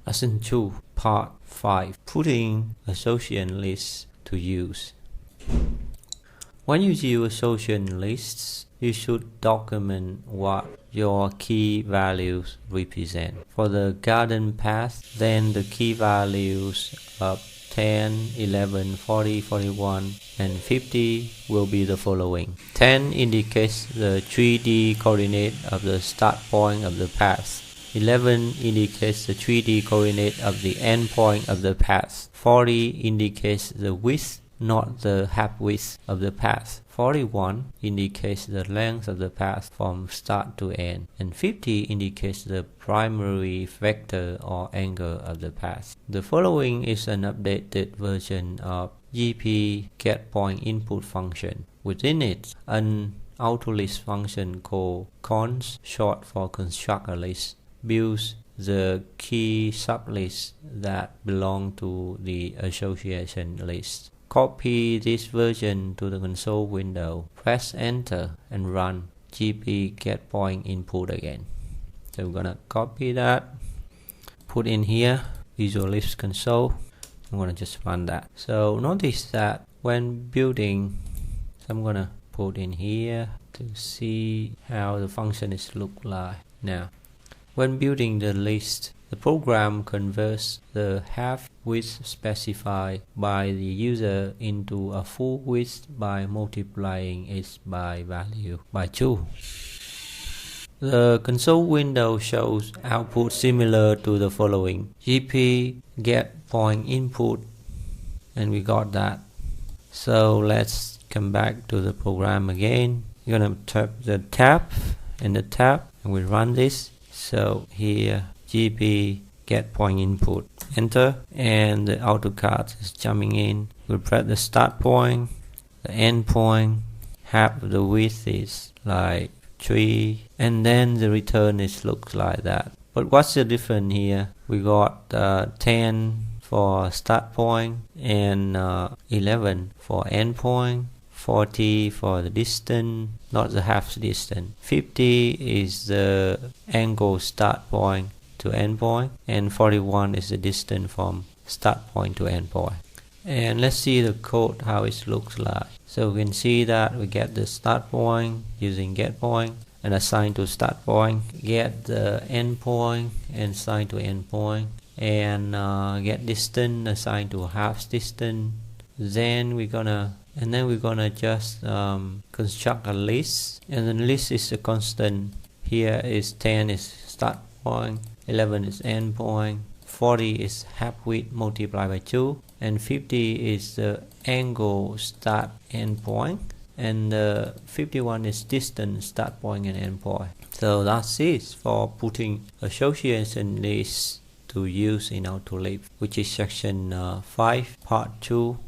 Lesson 2, Part 5, Putting Association Lists to Use. When you use association lists, you should document what your key values represent. For the garden path, then the key values of 10, 11, 40, 41, and 50 will be the following. 10 indicates the 3D coordinate of the start point of the path. 11 indicates the 3D coordinate of the end point of the path. 40 indicates the width, not the half width of the path. 41 indicates the length of the path from start to end. And 50 indicates the primary vector or angle of the path. The following is an updated version of GP getPointInput function. Within it, an AutoLISP function called cons, short for construct a list, builds the key sublists that belong to the association list. Copy this version to the console window, press enter and run GP getPointInput again. So we're gonna copy that, put in here, AutoLISP console. I'm gonna just run that. So notice that when building, so I'm gonna put in here to see how the function is look like now. When building the list, the program converts the half width specified by the user into a full width by multiplying its value by 2. The console window shows output similar to the following: GP getPointInput, and we got that. So let's come back to the program again. You're gonna tap the tab and the tab, and we run this. So here GP getPointInput, enter, and the AutoCAD is jumping in. We press the start point, the end point, half of the width is like 3, and then the return is looks like that. But what's the difference here? We got 10 for start point and 11 for end point. 40 for the distance, not the half distance. 50 is the angle start point to end point, and 41 is the distance from start point to end point. And let's see the code how it looks like. So we can see that we get the start point using getPoint and assign to start point, get the end point and assign to end point, and get distance assigned to half distance. Then we're gonna just construct a list, and the list is a constant. Here is 10 is start point, 11 is end point, 40 is half width multiplied by 2, and 50 is the angle start end point, and 51 is distance start point and end point. So that's it for putting association lists to use in AutoLISP, which is section 5, part 2.